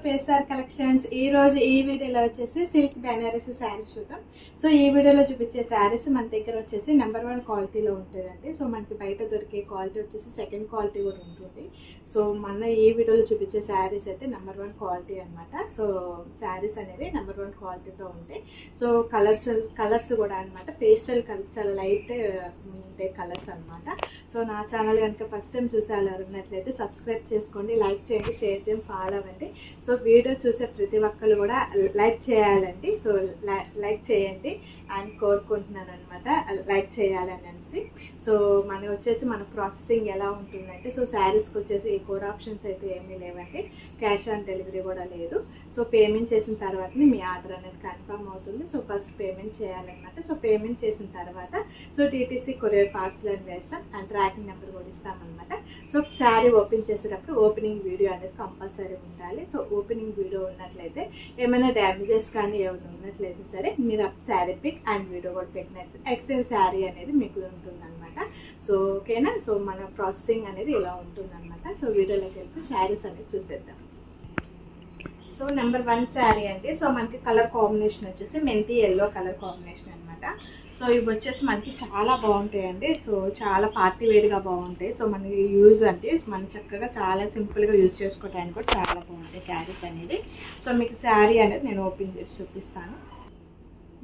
పేసార్ collections ఈ రోజు ఈ వీడియోలో వచ్చేసి సిల్క్ బెనారసి శారీస్ చూద్దాం. సో ఈ వీడియోలో చూపించే శారీస్ మన దగ్గర వచ్చేసి నెంబర్ 1 క్వాలిటీలో ఉంటుందండి. సో మనకి బయట దొరికే క్వాలిటీ వచ్చేసి సెకండ్ క్వాలిటీ కూడా ఉంటుంది. సో మన ఈ వీడియోలో చూపించే శారీస్ అయితే నెంబర్ 1 క్వాలిటీ అనమాట. సో శారీస్ అనేది నెంబర్ 1 క్వాలిటీతో ఉంటాయి. సో కలర్స్ కూడా అనమాట పేస్టల్ కలర్, చాలా లైట్ ఉండే కలర్స్ అనమాట. సో నా ఛానల్ కనుక ఫస్ట్ టైం చూసే వాళ్ళు ఉన్నట్లయితే సబ్స్క్రైబ్ చేసుకోండి, లైక్ చేయండి, షేర్ చేయండి, ఫాలో అవ్వండి. సో వీడియో చూసే ప్రతి ఒక్కరు కూడా లైక్ చేయాలండి. సో లైక్ చేయండి అని కోరుకుంటున్నాను అనమాట, లైక్ చేయాలని అనేసి. సో మన ప్రాసెసింగ్ ఎలా ఉంటుందంటే, సో శారీస్కి వచ్చేసి ఈ కోడ్ ఆప్షన్స్ అయితే ఏమీ లేవండి, క్యాష్ ఆన్ డెలివరీ కూడా లేదు. సో పేమెంట్ చేసిన తర్వాతనే మీ ఆర్డర్ అనేది కన్ఫర్మ్ అవుతుంది. సో ఫస్ట్ పేమెంట్ చేయాలన్నమాట. సో పేమెంట్ చేసిన తర్వాత సో టీటీసీ కొరియర్ పార్సల్ అని వేస్తాం అండ్ ట్రాకింగ్ నెంబర్ కూడా ఇస్తామన్నమాట. సో శారీ ఓపెన్ చేసేటప్పుడు ఓపెనింగ్ వీడియో అనేది కంపల్సరీ ఉండాలి. సో ఓపెనింగ్ వీడియో ఉన్నట్లయితే ఏమైనా డ్యామేజెస్ కానీ ఏమైనా ఉన్నట్లయితే సరే మీరు శారీ పిక్ అండ్ వీడియో కూడా పెట్టినట్టు ఎక్స్చేంజ్ శారీ అనేది మీకు ఉంటుందన్నమాట. సో ఓకేనా. సో మన ప్రాసెసింగ్ అనేది ఇలా ఉంటుందన్నమాట. సో వీడియోలోకి వెళ్తే శారీస్ అనేది చూసేద్దాం. సో నెంబర్ 1 శారీ అండి. సో మనకి కలర్ కాంబినేషన్ వచ్చేసి మెంతి ఎల్లో కలర్ కాంబినేషన్ అనమాట. సో ఇవి వచ్చేసి మనకి చాలా బాగుంటాయండి. సో చాలా పార్టీ వేర్గా బాగుంటాయి. సో మనకి యూజ్ అంటే మనం చక్కగా చాలా సింపుల్గా యూజ్ చేసుకోవడానికి కూడా చాలా బాగుంటాయి శారీస్ అనేది. సో మీకు శారీ అనేది నేను ఓపెన్ చేసి చూపిస్తాను.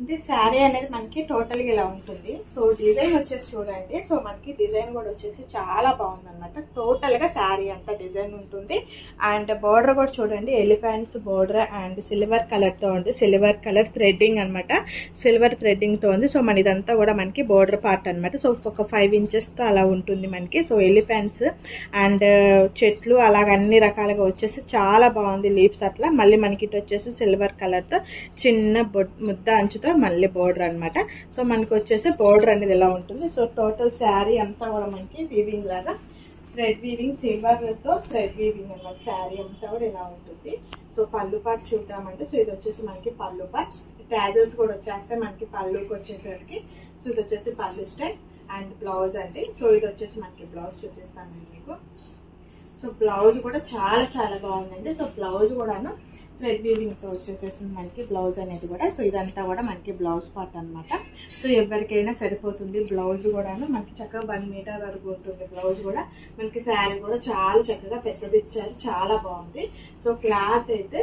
అంటే శారీ అనేది మనకి టోటల్గా ఇలా ఉంటుంది. సో డిజైన్ వచ్చేసి చూడండి. సో మనకి డిజైన్ కూడా వచ్చేసి చాలా బాగుంది అనమాట. టోటల్గా శారీ అంతా డిజైన్ ఉంటుంది. అండ్ బార్డర్ కూడా చూడండి, ఎలిఫెంట్స్ బార్డర్ అండ్ సిల్వర్ కలర్తో ఉంది. సిల్వర్ కలర్ థ్రెడ్డింగ్ అనమాట, సిల్వర్ థ్రెడ్డింగ్తో ఉంది. సో మన ఇదంతా కూడా మనకి బార్డర్ పార్ట్ అనమాట. సో ఒక 5 ఇంచెస్తో అలా ఉంటుంది మనకి. సో ఎలిఫెంట్స్ అండ్ చెట్లు అలాగ అన్ని రకాలుగా వచ్చేసి చాలా బాగుంది. లీవ్స్ అట్లా మళ్ళీ మనకి ఇటు వచ్చేసి సిల్వర్ కలర్తో చిన్న ముద్ద అంచుతో మళ్ళీ బోర్డర్ అనమాట. సో మనకి వచ్చేసి బోర్డర్ అనేది ఇలా ఉంటుంది. సో టోటల్ శారీ అంతా కూడా మనకి వీవింగ్ లాగా థ్రెడ్ వీవింగ్, సిల్వర్తో థ్రెడ్ వీవింగ్ అనమాట. శారీ అంతా కూడా ఇలా ఉంటుంది. సో పళ్ళు పార్ట్ చూద్దామంటే, సో ఇది వచ్చేసి మనకి పళ్ళు పార్ట్, ట్యాజెస్ కూడా వచ్చేస్తే మనకి పళ్ళుకి వచ్చేసరికి. సో ఇది వచ్చేసి పళ్ళు స్టైల్ అండ్ బ్లౌజ్ అండి. సో ఇది వచ్చేసి మనకి బ్లౌజ్ చూపిస్తాను మీకు. సో బ్లౌజ్ కూడా చాలా చాలా బాగుందండి. సో బ్లౌజ్ కూడాను థ్రెడ్ వీవింగ్తో వచ్చేసేసింది మనకి బ్లౌజ్ అనేది కూడా. సో ఇదంతా కూడా మనకి బ్లౌజ్ పార్ట్ అనమాట. సో ఎవరికైనా సరిపోతుంది. బ్లౌజ్ కూడాను మనకి చక్కగా 1 మీటర్ వరకు ఉంటుంది బ్లౌజ్ కూడా. మనకి శారీ కూడా చాలా చక్కగా పెద్దది ఇచ్చారు, చాలా బాగుంది. సో క్లాత్ అయితే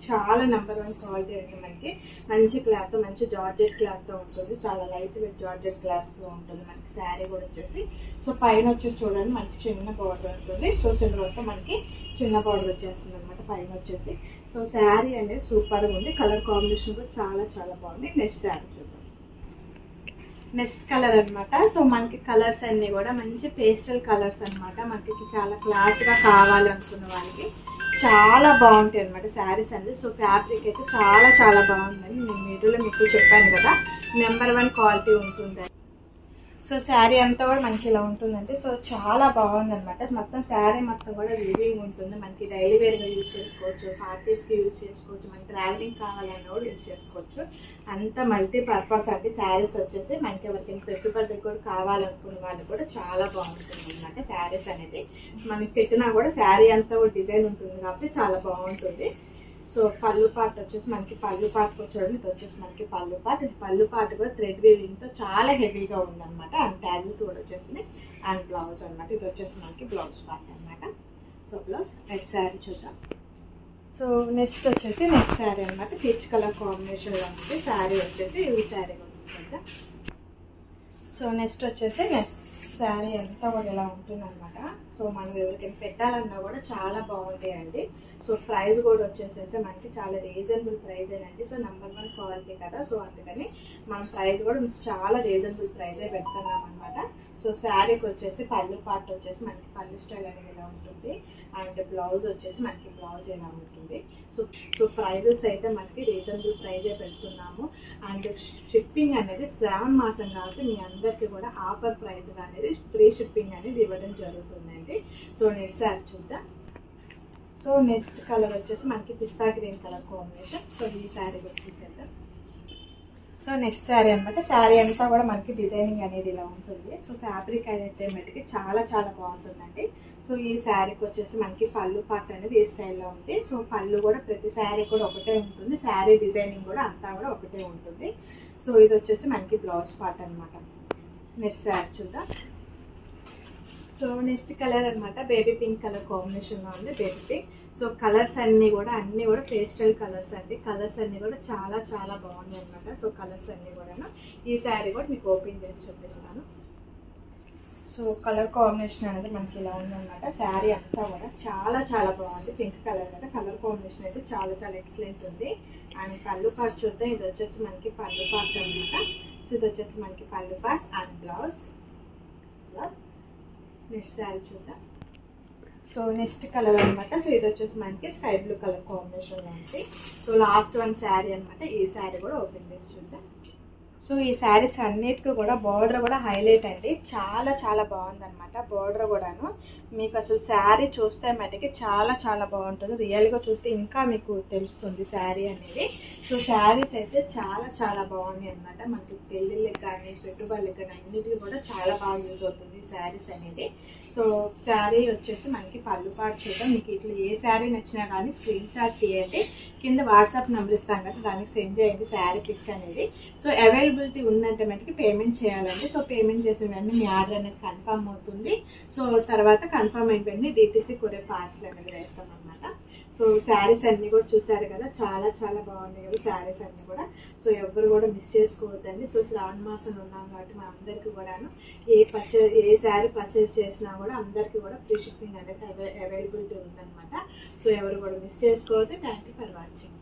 చాలా నెంబర్ 1 క్వాలిటీ అండి. మనకి మంచి క్లాత్, మంచి జార్జెట్ క్లాత్తో ఉంటుంది. చాలా లైట్ వెయిట్ జార్జెట్ క్లాత్తో ఉంటుంది మనకి శారీ కూడా వచ్చేసి. సో పైన వచ్చేసి చూడండి మనకి చిన్న బార్డర్ ఉంటుంది. సో సిల్వర్తో మనకి చిన్న బార్డర్ వచ్చేస్తుంది అనమాట పైన వచ్చేసి. సో శారీ అనేది సూపర్గా ఉంది. కలర్ కాంబినేషన్ కూడా చాలా చాలా బాగుంది. నెక్స్ట్ శారీ చూద్దాం. నెక్స్ట్ కలర్ అనమాట. సో మనకి కలర్స్ అన్నీ కూడా మంచి పేస్టల్ కలర్స్ అనమాట. మనకి చాలా క్లాస్గా కావాలనుకున్న వాళ్ళకి చాలా బాగుంటాయి అనమాట శారీస్ అనేది. సో ఫ్యాబ్రిక్ అయితే చాలా చాలా బాగుందని నేను వీడియోలో మీకు చెప్పాను కదా, నెంబర్ 1 క్వాలిటీ ఉంటుంది. సో శారీ అంతా కూడా మనకి ఇలా ఉంటుందండి. సో చాలా బాగుంది అనమాట. మొత్తం శారీ మొత్తం కూడా వీవింగ్ ఉంటుంది. మనకి డైలీ వేర్గా యూజ్ చేసుకోవచ్చు, పార్టీస్కి యూజ్ చేసుకోవచ్చు, మనకి ట్రావెలింగ్ కావాలన్నా కూడా యూజ్ చేసుకోవచ్చు. అంత మల్టీపర్పస్ అండి శారీస్ వచ్చేసి. మనకి ఎవరికైనా పెట్టుబడికి కూడా కావాలనుకున్న వాళ్ళు కూడా చాలా బాగుంటుంది అనమాట శారీస్ అనేది. మనకి పెట్టినా కూడా శారీ అంతా కూడా డిజైన్ ఉంటుంది కాబట్టి చాలా బాగుంటుంది. సో పళ్ళు పార్ట్ వచ్చేసి మనకి పళ్ళు పార్ట్ చూడండి, ఇది వచ్చేసి మనకి పళ్ళు పార్ట్. పళ్ళు పార్ట్ కూడా థ్రెడ్ వీవింగ్తో చాలా హెవీగా ఉందన్నమాట. అండ్ ట్యాజెస్ కూడా వచ్చేసింది అండ్ బ్లౌజ్ అనమాట. ఇది వచ్చేసి మనకి బ్లౌజ్ పార్ట్ అనమాట. So blouse. నెక్స్ట్ శారీ చూద్దాం. సో నెక్స్ట్ వచ్చేసి నెక్స్ట్ శారీ అనమాట. పీచ్ కలర్ కాంబినేషన్లో ఉంది శారీ వచ్చేసి. ఈ శారీ కూడా. సో నెక్స్ట్ వచ్చేసి నెక్స్ట్ శారీ అంతా కూడా ఇలా ఉంటుంది అనమాట. సో మనం ఎవరికైనా పెట్టాలన్నా కూడా చాలా బాగుంటాయండి. సో ప్రైస్ కూడా వచ్చేసేసి మనకి చాలా రీజనబుల్ ప్రైజేనండి. సో నెంబర్ 1 క్వాలిటీ కదా, సో అందుకని మనం ప్రైస్ కూడా చాలా రీజనబుల్ ప్రైజే పెడుతున్నాం అనమాట. సో శారీకి వచ్చేసి పళ్ళు పార్ట్ వచ్చేసి మనకి పళ్ళు స్టైల్ అనేది ఇలా ఉంటుంది అండ్ బ్లౌజ్ వచ్చేసి మనకి బ్లౌజ్ ఇలా ఉంటుంది. సో ప్రైజెస్ అయితే మనకి రీజనబుల్ ప్రైజే పెడుతున్నాము. అండ్ షిప్పింగ్ అనేది శ్రావణ మాసం కాబట్టి మీ అందరికీ కూడా ఆఫర్ ప్రైస్గా అనేది ఫ్రీ షిప్పింగ్ అనేది ఇవ్వడం జరుగుతుందండి. సో నెక్స్ట్ శారీ చూద్దాం. సో నెక్స్ట్ కలర్ వచ్చేసి మనకి పిస్తా గ్రీన్ కలర్ కాంబినేషన్. సో ఈ శారీ వచ్చేసేద్దాం. సో నెక్స్ట్ శారీ అనమాట. శారీ అంతా కూడా మనకి డిజైనింగ్ అనేది ఇలా ఉంటుంది. సో ఫ్యాబ్రిక్ అయితే మటుకి చాలా చాలా బాగుంటుందండి. సో ఈ శారీకి వచ్చేసి మనకి పళ్ళు పార్ట్ అనేది ఈ స్టైల్లో ఉంది. సో పళ్ళు కూడా ప్రతి శారీ కూడా ఒకటే ఉంటుంది. శారీ డిజైనింగ్ కూడా అంతా కూడా ఒకటే ఉంటుంది. సో ఇది వచ్చేసి మనకి బ్లౌజ్ పార్ట్ అనమాట. నెక్స్ట్ శారీ చూద్దాం. సో నెక్స్ట్ కలర్ అనమాట బేబీ పింక్ కలర్ కాంబినేషన్లో ఉంది. Baby pink. సో కలర్స్ అన్నీ కూడా పేస్టల్ కలర్స్ అండి. కలర్స్ అన్నీ కూడా చాలా చాలా బాగున్నాయి అనమాట. సో కలర్స్ అన్నీ కూడా ఈ శారీ కూడా మీకు ఓపెన్ చేసి చూపిస్తాను. సో కలర్ కాంబినేషన్ అనేది మనకి ఇలా ఉందన్నమాట. శారీ అంతా కూడా చాలా చాలా బాగుంది. పింక్ కలర్ కదా, కలర్ కాంబినేషన్ అయితే చాలా చాలా ఎక్సలెంట్ ఉంది. అండ్ పళ్ళు పార్ట్ చూద్దాం. ఇది వచ్చేసి మనకి పళ్ళు పార్ట్ అనమాట. సో ఇది వచ్చేసి మనకి పళ్ళు part and blouse. Next sari చూద్దాం. సో నెక్స్ట్ కలర్ అనమాట. సో ఇది వచ్చేసి మనకి స్కై బ్లూ కలర్ కాంబినేషన్లో ఉంది. సో లాస్ట్ వన్ శారీ అనమాట. ఈ శారీ కూడా ఓపెన్ చేసి చూద్దాం. సో ఈ శారీస్ అన్నిటికీ కూడా బార్డర్ కూడా హైలైట్ అండి. చాలా చాలా బాగుందన్నమాట. బార్డర్ కూడాను మీకు అసలు శారీ చూస్తే మటుకి చాలా చాలా బాగుంటుంది. రియల్గా చూస్తే ఇంకా మీకు తెలుస్తుంది శారీ అనేది. సో శారీస్ అయితే చాలా చాలా బాగున్నాయి అనమాట. మనకి పెళ్ళిళ్ళకి కానీ పెట్టుబడులకి కానీ అన్నిటికీ కూడా చాలా బాగా యూజ్ అవుతుంది శారీస్ అనేది. సో శారీ వచ్చేసి మనకి పళ్ళు పార్ట్ చూద్దాం. మీకు ఇట్లా ఏ శారీ నచ్చినా కానీ స్క్రీన్ షాట్ తీయండి. కింద వాట్సాప్ నెంబర్ ఇస్తాం కదా, దానికి సెండ్ చేయండి శారీ పిక్ అనేది. సో అవైలబిలిటీ ఉందంటే మనకి పేమెంట్ చేయాలండి. సో పేమెంట్ చేసిన వెంటనే మీ ఆర్డర్ అనేది కన్ఫర్మ్ అవుతుంది. సో తర్వాత కన్ఫర్మ్ అయిపోయింది DTC కొరియర్ పార్సల్ అనేది వేస్తాం అనమాట. సో శారీస్ అన్నీ కూడా చూసారు కదా, చాలా చాలా బాగున్నాయి కదా శారీస్ అన్నీ కూడా. సో ఎవరు కూడా మిస్ చేసుకోవద్దండి. సో శ్రావణ మాసం ఉన్నాం కాబట్టి మన అందరికీ కూడాను ఏ శారీ పర్చేస్ చేసినా కూడా అందరికీ కూడా ఫ్రీ షిప్పింగ్ అనేది అవైలబిలిటీ ఉందన్నమాట. సో ఎవరు కూడా మిస్ చేసుకోవద్దు. Thank you for watching.